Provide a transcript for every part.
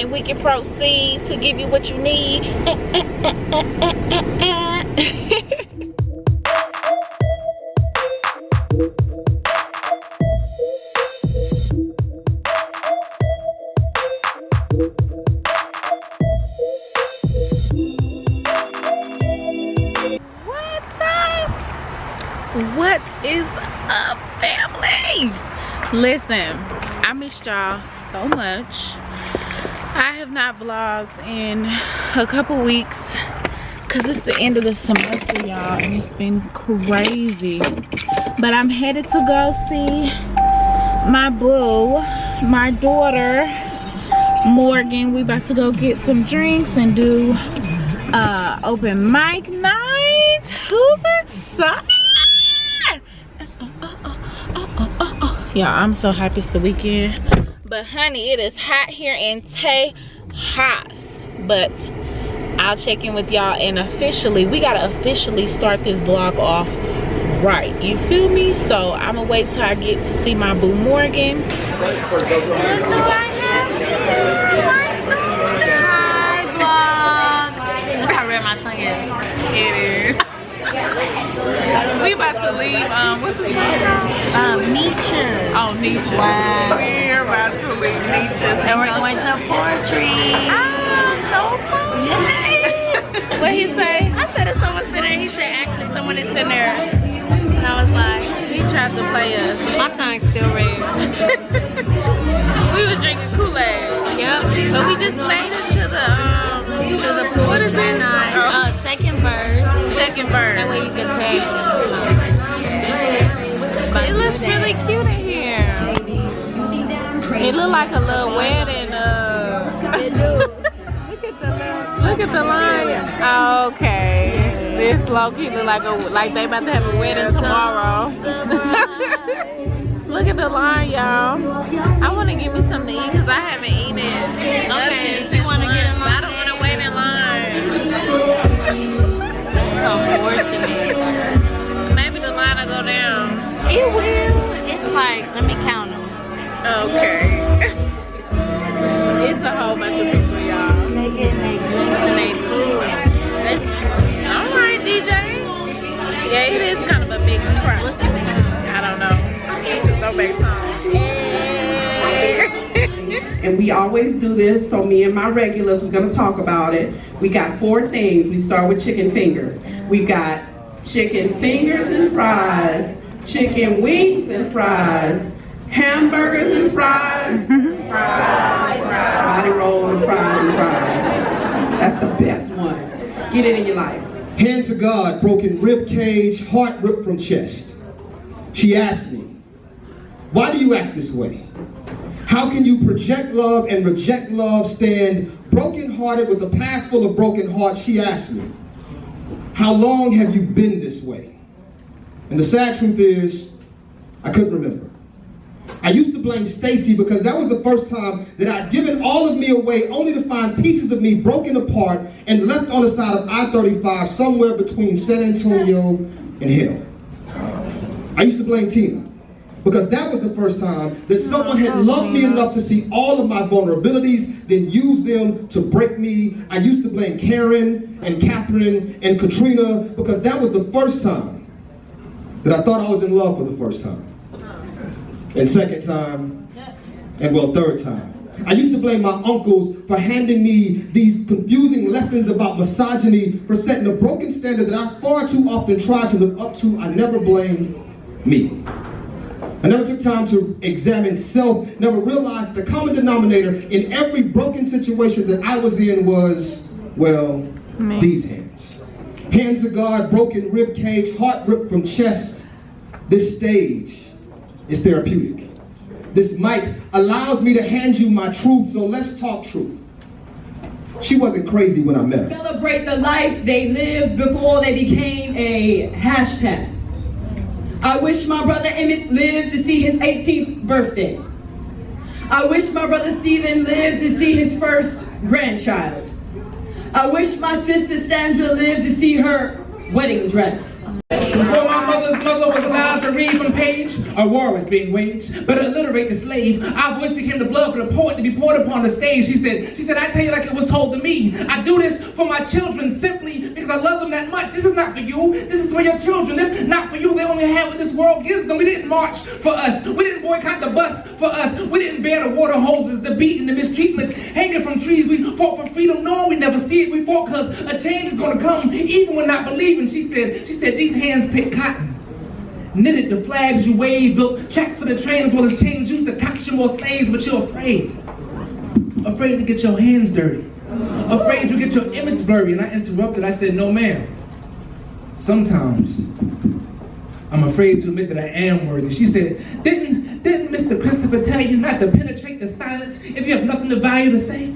and we can proceed to give you what you need. What is up, family? Listen, I missed y'all so much. I have not vlogged in a couple weeks because it's the end of the semester, y'all, and it's been crazy. But I'm headed to go see my boo, my daughter, Morgan. We about to go get some drinks and do open mic night. Who's excited? Y'all, I'm so happy it's the weekend. But honey, it is hot here in Tejas. But I'll check in with y'all, and we gotta officially start this vlog off right. You feel me? So I'm gonna wait till I get to see my boo Morgan. Look who I have here. Hi vlog. Look how red my tongue is. It is. We about to leave, what's his name? Nietzsche. Oh, Nietzsche. Wow. We're about to leave Nietzsche. And we're going to poetry. Ah, so fun. Yay. What'd he say? I said if someone's sitting there. He said actually someone is sitting there. And I was like, he tried to play us. My tongue's still red. We were drinking Kool-Aid. Yep. But we just made it to the poetry night. Second verse. Second verse. That way you can take. It looks really cute in here. It looks like a little wedding. Look at the line. Okay. This low-key look like they about to have a wedding tomorrow. Look at the line, y'all. I want to give me something to eat because I haven't eaten it. Okay, if you want to get in line, I don't want to wait in line. So unfortunate. Maybe the line will go down. It will. It's like, let me count them. Okay. It's a whole bunch of people, y'all. They getting their drinks and their food. Alright, DJ. Yeah, it is kind of a big surprise. I don't know. It's a throwback song. And we always do this, so me and my regulars, we're gonna talk about it. We got 4 things. We start with chicken fingers. We got chicken fingers and fries, chicken wings and fries, hamburgers and fries, body roll and fries. That's the best one. Get it in your life. Hand to God, broken rib cage, heart ripped from chest. She asked me, why do you act this way? How can you project love and reject love, stand broken-hearted with a past full of broken hearts? She asked me, how long have you been this way? And the sad truth is, I couldn't remember. I used to blame Stacy because that was the first time that I'd given all of me away only to find pieces of me broken apart and left on the side of I-35 somewhere between San Antonio and hell. I used to blame Tina, because that was the first time that someone had loved me enough to see all of my vulnerabilities, then use them to break me. I used to blame Karen and Catherine and Katrina, because that was the first time that I thought I was in love for the first time. And second time, and well, third time. I used to blame my uncles for handing me these confusing lessons about misogyny, for setting a broken standard that I far too often tried to live up to. I never blamed me. I never took time to examine self, never realized the common denominator in every broken situation that I was in was, well, these hands. Hands to God, broken rib cage, heart ripped from chest. This stage is therapeutic. This mic allows me to hand you my truth, so let's talk truth. She wasn't crazy when I met her. Celebrate the life they lived before they became a hashtag. I wish my brother Emmett lived to see his 18th birthday. I wish my brother Stephen lived to see his first grandchild. I wish my sister Sandra lived to see her wedding dress. Before my mother's mother was allowed to read from page, a war was being waged. But to illiterate the slave, our voice became the blood for the poet to be poured upon the stage. She said, I tell you like it was told to me. I do this for my children simply because I love them that much. This is not for you. This is for your children. If not for you, they only have what this world gives them. We didn't march for us. We didn't boycott the bus for us. We didn't bear the water hoses, the beating, the mistreatments, hanging from trees. We fought for freedom, knowing we never see it. We fought because a change is going to come, even when not believing. She said, these hands pick cotton, knitted the flags you wave, built tracks for the train as well as chain juice to capture more slaves, but you're afraid to get your hands dirty, afraid to get your image blurry. And I interrupted. I said, no, ma'am. Sometimes I'm afraid to admit that I am worthy. She said, didn't Mr. Christopher tell you not to penetrate the silence if you have nothing of value to say?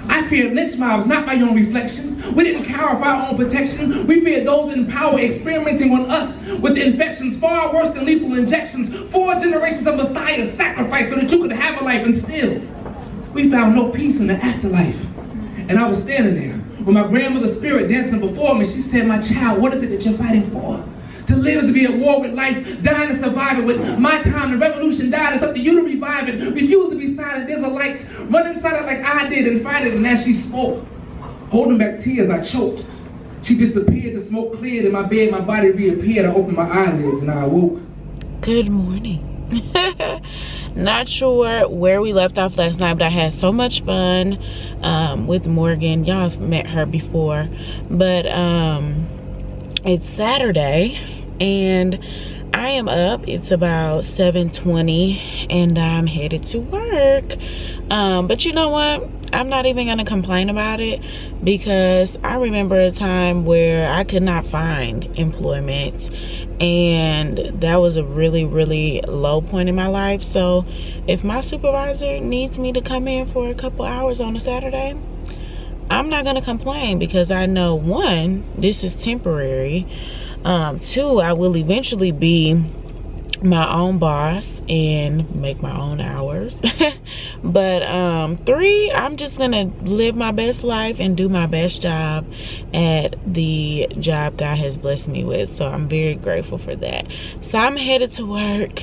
I feared lynch mobs, not my own reflection. We didn't cower for our own protection. We feared those in power experimenting on us with infections far worse than lethal injections. 4 generations of messiahs sacrificed so that you could have a life, and still, we found no peace in the afterlife. And I was standing there with my grandmother's spirit dancing before me. She said, my child, what is it that you're fighting for? To live is to be at war with life, dying to survive it. With my time, the revolution died. It's up to you to revive it. Refuse to be silent. There's a light. Run inside it like I did and fight it. And as she spoke, holding back tears, I choked. She disappeared. The smoke cleared. In my bed, my body reappeared. I opened my eyelids and I awoke. Good morning. Not sure where we left off last night, but I had so much fun with Morgan. Y'all have met her before, but it's Saturday and I am up. It's about 7:20 and I'm headed to work. But you know what? I'm not even gonna complain about it because I remember a time where I could not find employment and that was a really, really low point in my life. So if my supervisor needs me to come in for a couple hours on a Saturday, I'm not gonna complain because I know, 1, this is temporary. 2, I will eventually be my own boss and make my own hours. But 3, I'm just gonna live my best life and do my best job at the job God has blessed me with. So I'm very grateful for that. So I'm headed to work.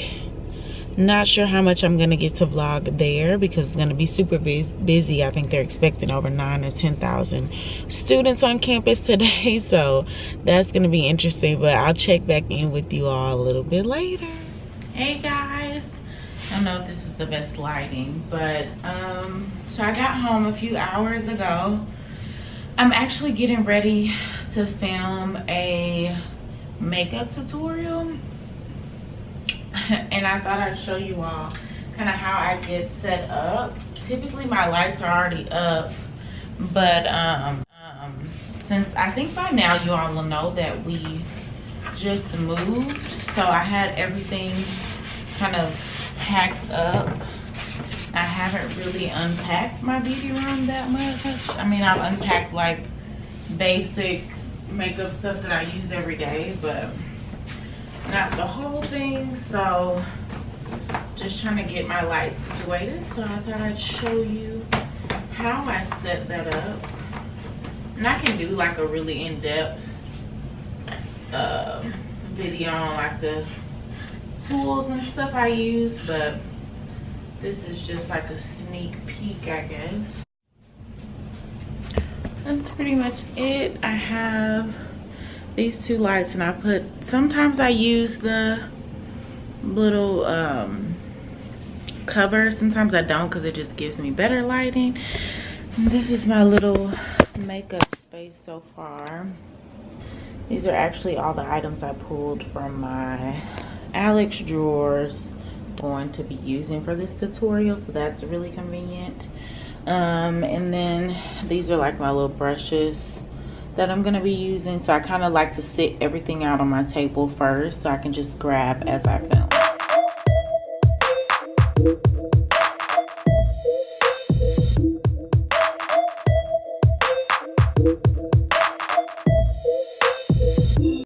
Not sure how much I'm gonna get to vlog there because it's gonna be super busy. I think they're expecting over 9,000 or 10,000 students on campus today, so that's gonna be interesting. But I'll check back in with you all a little bit later. Hey guys, I don't know if this is the best lighting, but so I got home a few hours ago. I'm actually getting ready to film a makeup tutorial. And I thought I'd show you all kind of how I get set up. Typically my lights are already up, but since I think by now you all will know that we just moved, so I had everything kind of packed up. I haven't really unpacked my beauty room that much. I mean, I've unpacked like basic makeup stuff that I use every day, but not the whole thing. So just trying to get my lights situated, so I thought I'd show you how I set that up. And I can do like a really in-depth video on like the tools and stuff I use, but this is just like a sneak peek, I guess. That's pretty much it. I have these 2 lights and I put, sometimes I use the little cover, sometimes I don't because it just gives me better lighting. And this is my little makeup space so far. These are actually all the items I pulled from my Alex drawers going to be using for this tutorial, so that's really convenient. And then these are like my little brushes that I'm gonna be using, so I kind of like to sit everything out on my table first so I can just grab as I film.